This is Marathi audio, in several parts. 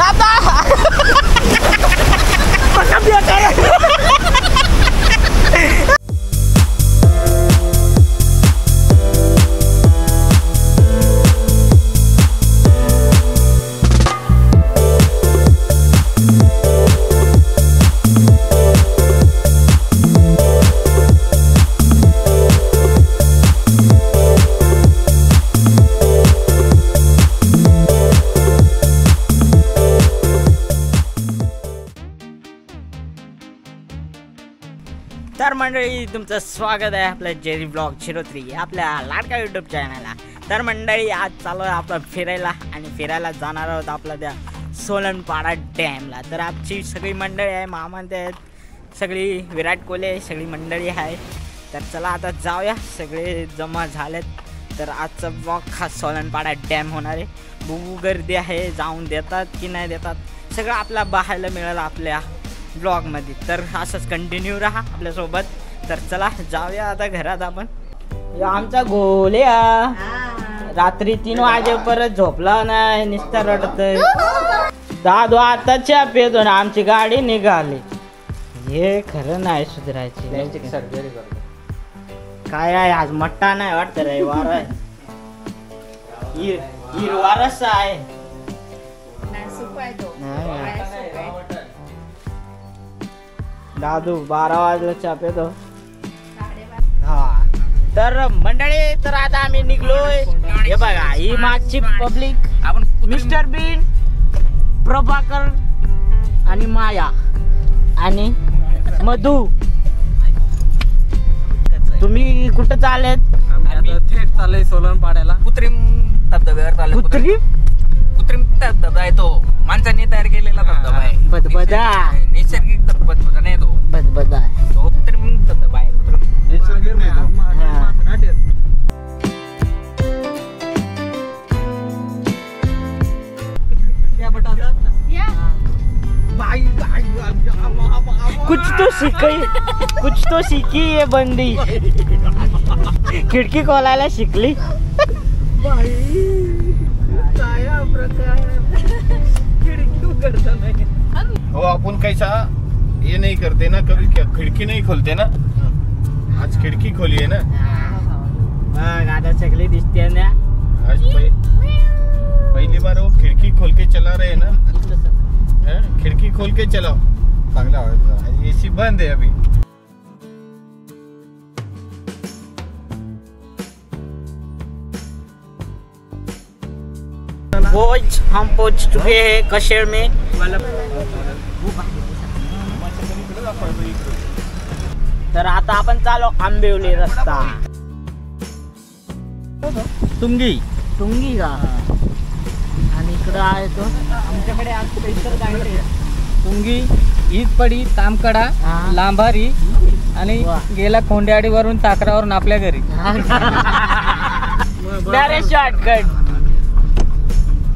दादा तर मंडळी तुमचं स्वागत आहे आपल्या जेरी ब्लॉग 03 आपल्या लाडका यूट्यूब चॅनलला। तर मंडळी आज चालू आहे आपलं फिरायला आणि फिरायला जाणार आहोत आपल्या त्या सोलनपाडा डॅमला। तर आमची सगळी मंडळी आहे, मामा आहेत, सगळी विराट कोहली सगळी मंडळी आहे। तर चला आता जाऊया, सगळे जमा झालेत। तर आजचा ब्लॉग खास सोलनपाडा डॅम होणार आहे। बघू गर्दी आहे, जाऊन देतात की नाही देतात सगळं आपल्याला पाहायला मिळेल आपल्या ब्लॉगमध्ये। तर असंच कंटिन्यू राहा आपल्यासोबत। तर चला जाऊया आता घरात आपण। आमचा गोल्या रात्री 3 वाजे परत झोपला नाही, नुसता रडतय। दादू आता चहा पितो ना, आमची गाडी निघाली। हे खरं नाही सुधारायची, सर्जरी करतो काय आहे आज मट्टा नाही वाटत, रविवार आहे, हिरवा रस्सा आहे। दादू 12 वाजला चहा पितो। हा तर मंडळी, तर आता आम्ही निघलोय। हे बघा ही मागची पब्लिक, आपण मिस्टर बीन, प्रभाकर आणि माया आणि मधू। तुम्ही कुठं चाललेत? आम्ही थेट चाललोय सोलनपाड्याला। कृत्रिम धबधब्यावर चाललोय। कृत्रिम धबधबा आहे तो, माणसाने तयार केलेला धबधबा आहे। बदबदा नैसर्गिक धबधबा नाही तो, बदबदा तो कृत्रिम धबधबा आहे। नैसर्गिक नाही तो। कुछ तो सीखी ये बंदी, खिडकी खोलायला शिकली। हो अपन कैसा ये नहीं करते ना, कभी क्या खिड़की नहीं खोलते ना, आज खिड़की खोली है ना। आता सगळी दिसते ना, आज पहली बार वो खिड़की खोल के चला रहे हैं ना। खिड़की खोल के चलाओ, चांगला आवाज। एसी बंद है अभी। हम पहुंच चुके हैं कशेर में। तर आता आपण चालो आंबिवली रस्ता। तुंगी का आणि इकडं आहे तो आमच्याकडे आज स्पेशल गाडी आहे। तुंगी, ईदपडी, तामकडा, लांभारी आणि गेला खोंड्याडीवरून ताकरावरून आपल्या घरी। डायरेक्ट शॉर्टकट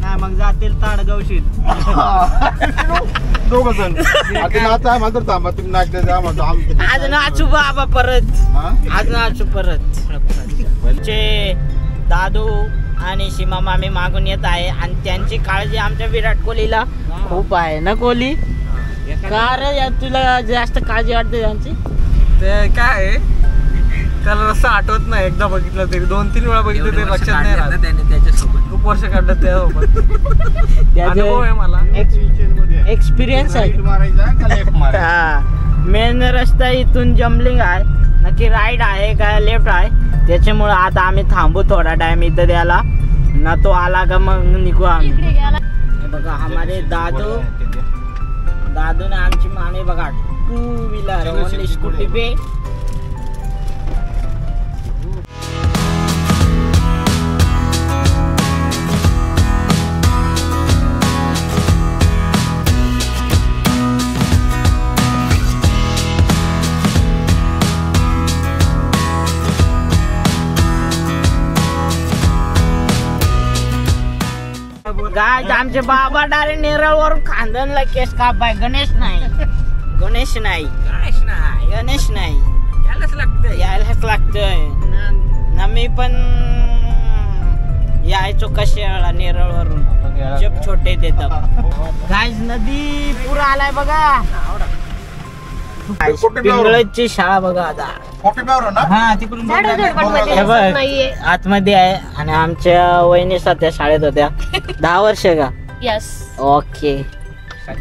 नाही, मग जातील ताडगावशीत दोघं जण आता नाचा म्हणतो, थांबा तुम्ही नाचते जा म्हणतो। आज नाचू बाबा परत, आज नाचू परत। म्हणजे दादू आणि सीमा मामी मागून येत आहे आणि त्यांची काळजी आमच्या विराट कोहलीला खूप आहे ना। कोहली का रे तुला जास्त काळजी वाटते त्यांची? ते काय आहे, त्याला रस्ता आठवत नाही, एकदा बघितलं तरी 2-3 वेळा बघितलं तरी लक्षात नाही राहत। त्याने त्याच्यासोबत खूप वर्ष काढलं त्यासोबत, अनुभव आहे मला, एक्सपिरियन्स आहे। मेन रस्ता इथून जम्बलिंग आहे, नक्की राईट आहे का लेफ्ट आहे, त्याच्यामुळे आता आम्ही थांबू थोडा टाइम इथं द्यायला ना, तो आला का मग निघू आम्ही। बघा हमारे दादू ने आमची मामी बघा 2 व्हीलर ओनली स्कूटी पे। काय आमचे बाबा डायरेक्ट नेरळवरून खांदनला केस कापाय। गणेश नाही यायलाच लागतंय ना। मी पण यायचो कशाला नेरळवरून, जब छोटे देतात। काय नदी पुरा आलाय बघा. पिंगळची शाळा बघा आता. हा तिकडून आतमध्ये आहे. आणि आमच्या वहिनी सध्या शाळेत होत्या 10 वर्ष का. यस. ओके.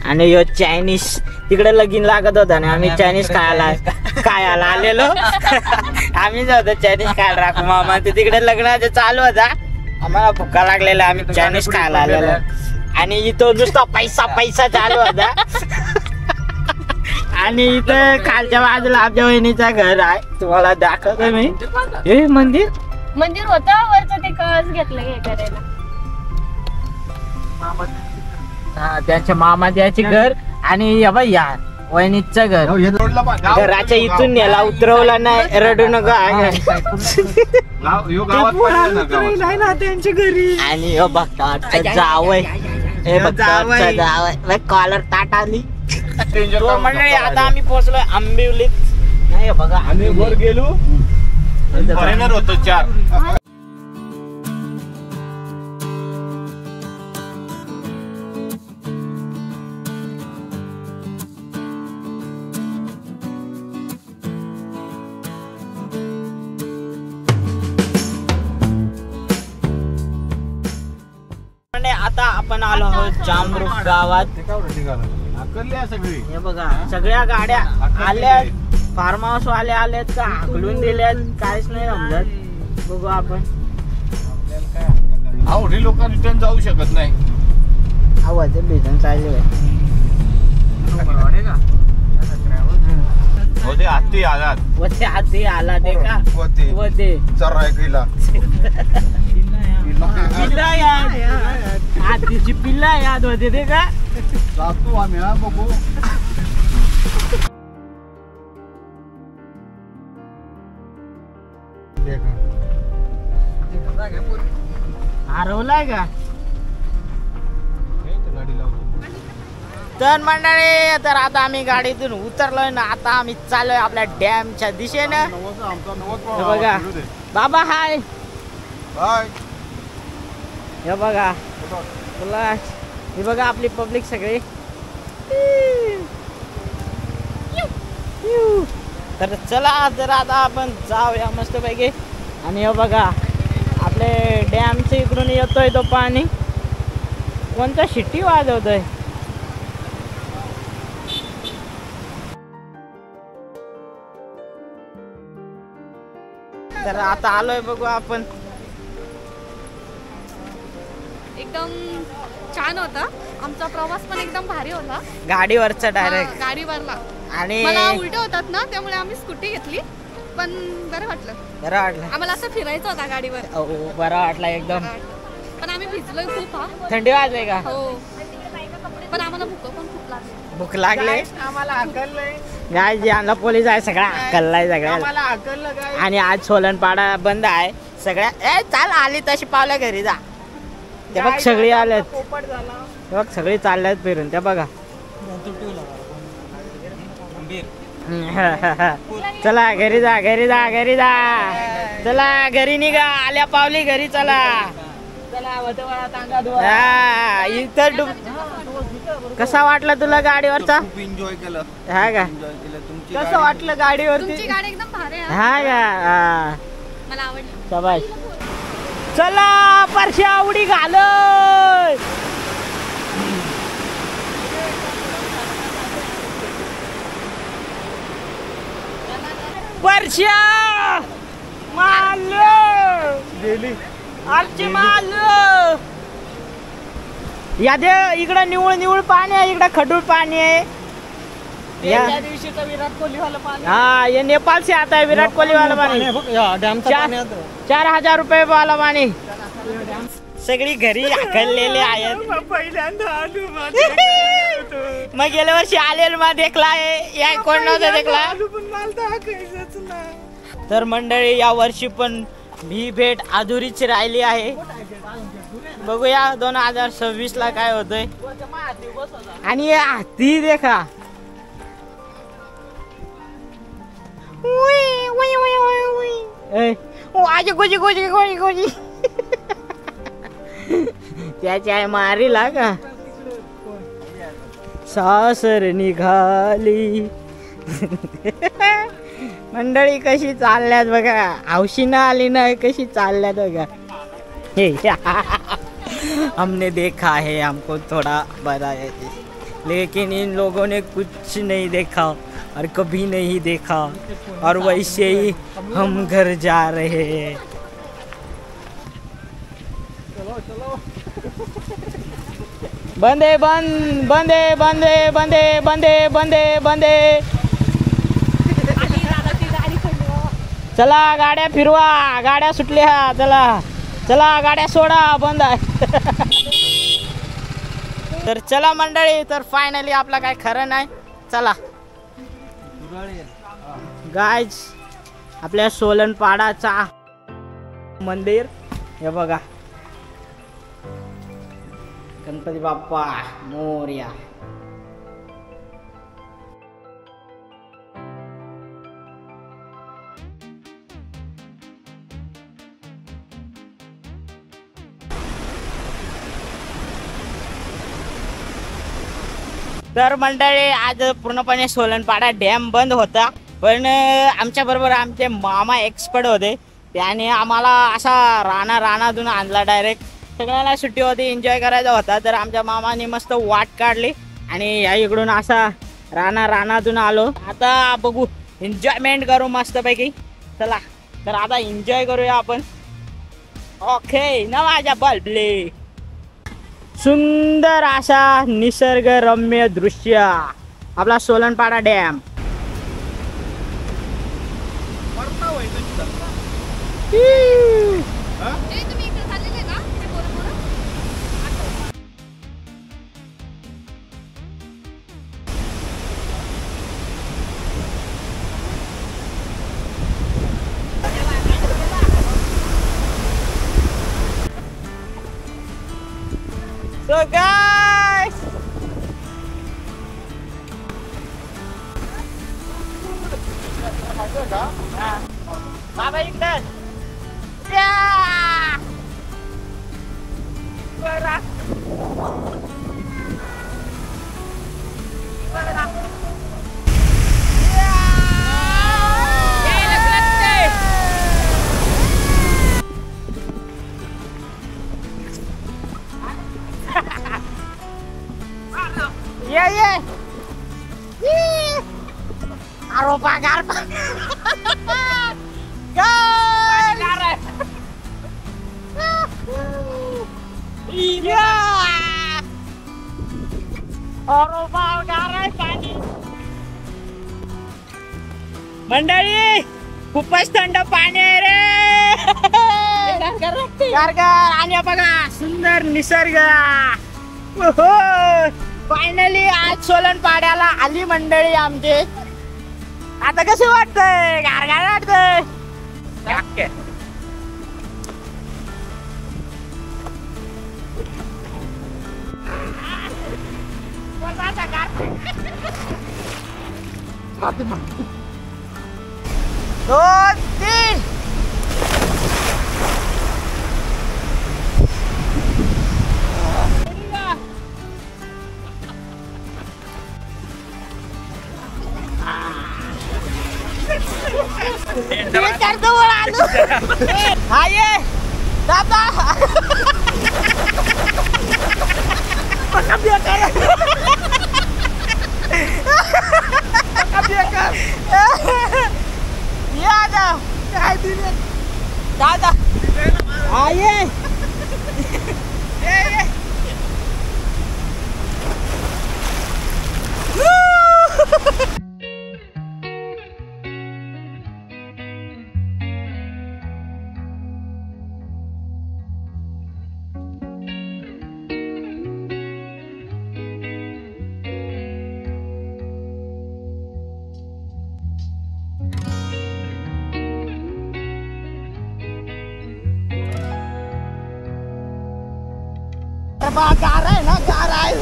आणि ह्यो चायनीज तिकडे लगीन लागत होता आणि आम्ही चायनीज खायला आलेलो. आम्ही जातो चायनीज खायला राखू मामा. ते तिकडे लग्नाचं चालू होता. आम्हाला भुका लागलेला. आम्ही चायनीज खायला आलेलो. आणि इथं नुसता पैसा पैसा चालू होता. आणि इथं खालच्या बाजूला आमच्या वहिनीचं घर आहे. तुम्हाला दाखवतो मी. हे मंदिर होतं वरचं ते कळस घेतलं हे करायला. हा त्यांच्या मामा द्याचे घर. आणि या वहिनीचं घर. घराच्या इथून नेला उतरवला नाही. रडू नका. त्यांच्या घरी. आणि भक्ताचं जावय. हे भक्ताचं जावय. कॉलर ताट आली. मंडळी आता आम्ही पोहोचलोय आंबिवलीत. नाही बघा आम्ही वर गेलो. फॉरेनर होतो 4. आता आपण आलो आहोत जामरुख गावात. सगळी हे बघा सगळ्या गाड्या आल्या. फार्म हाऊस वाले आलेत का हाकलून दिल्यात काहीच नाही समजत. बघू आपण. आवडी लोक रिटर्न जाऊ शकत नाही. आवाज भेटून चालले होते हाती आलात. वते हाती आला ते का वते चरायला पिल्ला याद. हातीची पिल्ला याद होते ते का. जातो आम्ही ना बघू. हरवलाय का. तर मंडळी तर आता आम्ही गाडीतून उतरलोय ना. आता आम्ही चाललोय आपल्या डॅमच्या दिशेनं. बघा बाबा हाय. हे बघा तुला हे बघा आपली पब्लिक सगळी. तर चला तर आता आपण जाऊया मस्त पैकी. आणि हे बघा आपले डॅमचे इकडून येतोय तो पाणी. कोणता शिट्टी वाजवतोय. तर आता आलोय बघू आपण. एकदम छान होता आमचा प्रवास. पण एकदम भारी होता. गाडीवरचा डायरेक्ट. गाडीवरला. आणि मला उलट होतात ना त्यामुळे आम्ही स्कूटी घेतली. पण बरं वाटलं. आम्हाला असं फिरायचं होता गाडीवर. बरं वाटलं एकदम. पण आम्ही भिजलोय खूप. थंडी वाजले का. हो पण आम्हाला भूक पण खूप लागली. भूक लागले. आम्हाला हकललंय. गाय जे आणला पोलीस आहे सगळा हकललाय सगळ्या. आम्हाला हकललं काय. आणि आज सोलनपाडा बंद आहे सगळ्या. चाल आली तशी पावल्या घरी जा. ते बघ सगळी आल्यात. ते बघ सगळी चालल्यात फिरून. ते बघा चला घरी जा घरी जा घरी जा. चला घरी निघा. आल्या पावली घरी चला. इथं कसा वाटला तुला गाडीवरचा. खूप एन्जॉय केलं. हा का. कसं वाटलं गाडीवरती. तुमची गाडी एकदम भारी आहे. हा का. मला आवडली. शाबास. चला परश्या उडी घाल. परश्या माल गेली. आमची माल या दे. इकडं निवळ निवळ पाणी आहे. इकडं खडूळ पाणी आहे. या दिवशीचा विराट कोहली वाला पाणी. हाँ ये नेपाल से आता है विराट कोहली वाला पानी. डॅम 4,000 रुपये वाला पाणी. सगळी घरी हकललेले आहेत. पहिल्यांदा मग गेल्या वर्षी आलेल मा देखला या कोण नव्हता देखला. तर मंडळी या वर्षी पण ही भेट अधुरीच राहिली आहे. बघूया 2026 ला काय होतंय. आणि हाती देखा. त्याची आहे मारीला का. सासर निघाली. मंडळी कशी चालल्यात बघा, हौशीनं आली नाही कशी चालल्यात बघा. हमने देखा है हमको थोड़ा बड़ा है, लेकिन इन लोगों ने कुछ नहीं देखा और कभी नहीं देखा, और वैसे ही हम घर जा रहे हैं. बंदे बंद बंदे बंदे बंदे बंदे बंदे बंदे. चला गाड्या फिरवा, गाड्या सुटल्या. चला चला गाड्या सोडा, बंद आहे. तर चला मंडळी, तर फायनली आपला काय खरं नाही. चला गाईज, आपल्या सोलनपाडाचा मंदिर हे बघा. गणपती बाप्पा मोरया. तर मंडळी, आज पूर्णपणे सोलनपाडा डॅम बंद होता, पण आमच्या बरोबर आमचे मामा एक्सपर्ट होते. त्याने आम्हाला असा रानातून आणला डायरेक्ट. सगळ्याला सुट्टी होती, एन्जॉय करायचा होता, तर आमच्या मामाने मस्त वाट काढली आणि या इकडून असा रानातून आलो. आता बघू, एन्जॉयमेंट करू मस्तपैकी. चला तर आता एन्जॉय करूया आपण. ओके ना माझ्या बल्बले. सुंदर असा निसर्गरम्य दृश्य आपला सोलनपाडा dam. So guys, Baba ikan, ya, berat, berat, ya, ya, aropa garpa, garet, iya, aropa garet pani. मंडळी, खूपच थंड पाणी आहे रे. गारगार. आणि बघा सुंदर निसर्ग. फायनली आज सोलनपाड्याला आली मंडळी आमची. आता कसं वाटतंय? गारगार वाटतंय. दोन तीन. Aye, Tata. Pakabiakan. Pakabiakan. Iya ada. Tata. Aye. गारा है ना, गारा है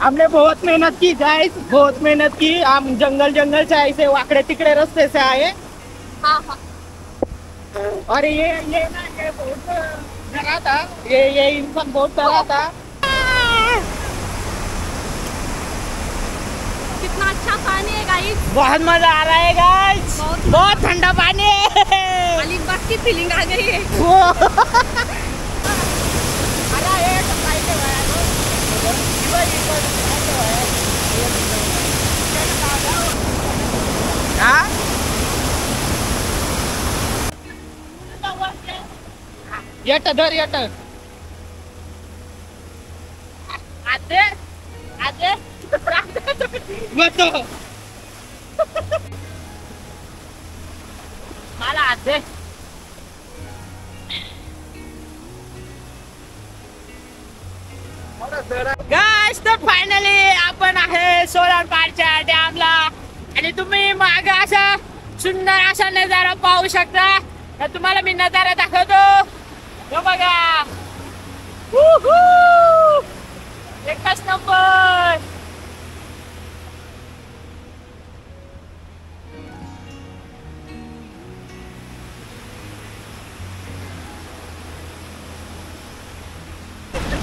हमने बहुत मेहनत की गाइस, बहुत मेहनत की। हम जंगल से ऐसे वाकड़े तिकड़े रास्ते से आए। हाँ हाँ और ये ना ये बहुत डरा था, ये इंसान बहुत डरा था। कितना अच्छा पानी है गाइस, बहुत मजा आ रहा है गाइस, बहुत ठंडा पानी है। अलीबाग की फीलिंग आ गई है। येट धर येट आते आते बतो मला आते गाइस, तर फायनली आपण आहे सोलर पार्कच्या डॅमला आणि तुम्ही मागे असा सुंदर असा नजारा पाहू शकता। तर तुम्हाला मी नजारा दाखवतो, हे बघा। एकच number.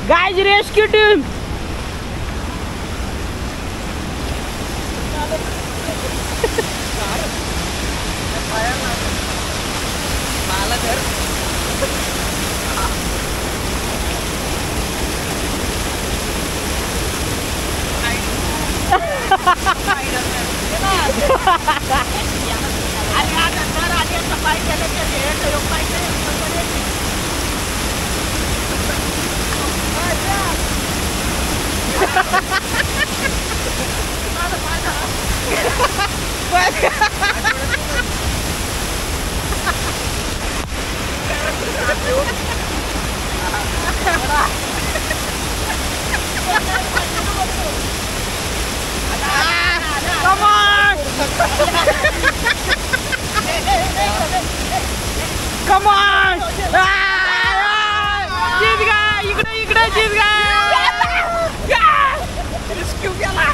Guys, rescue team Come on! Come on! जीत गया, इकडे जीत गया. Rescue केला.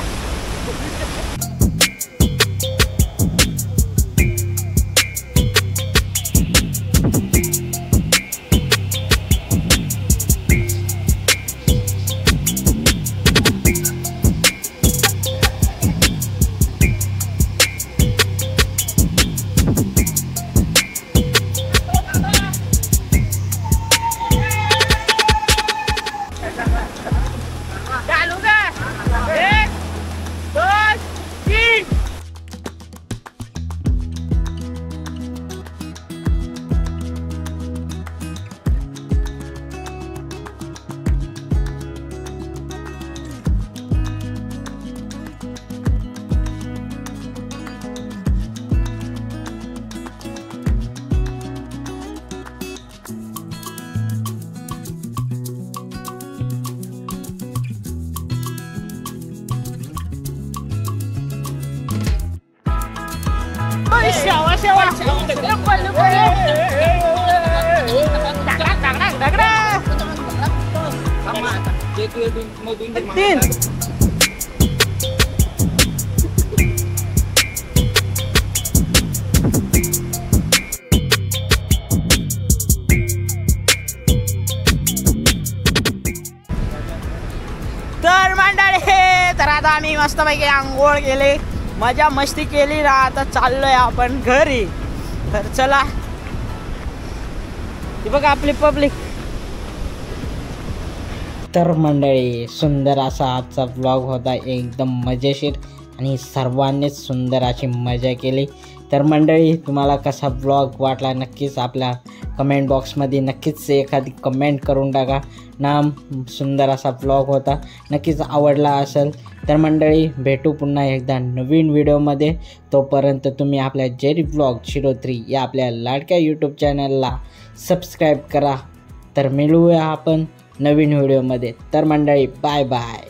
तीन तर मंडळी, तर आता आम्ही मस्तपैकी आंघोळ केली, मजा मस्ती केली ना, आता चाललोय आपण घरी. तर चला, हे बघा आपली पब्लिक. तर मंडळी, सुंदर असा आजचा व्लॉग होता, एकदम मजेशीर आणि सर्वांनीच सुंदर अशी मजा केली. तर मंडळी, तुम्हाला कसा व्लॉग वाटला नक्कीच आपल्या कमेंट बॉक्समध्ये नक्कीच एखादी कमेंट करून टाका ना. सुंदर असा व्लॉग होता, नक्कीच आवडला असेल. तर मंडळी, भेटू पुन्हा एकदा नवीन व्हिडिओमध्ये. तोपर्यंत तुम्ही आपल्या जेरी व्लॉग 03 या आपल्या लाडक्या यूट्यूब चॅनलला सबस्क्राईब करा. तर मिळूया आपण नवीन व्हिडिओमध्ये. तर मंडळी, बाय बाय.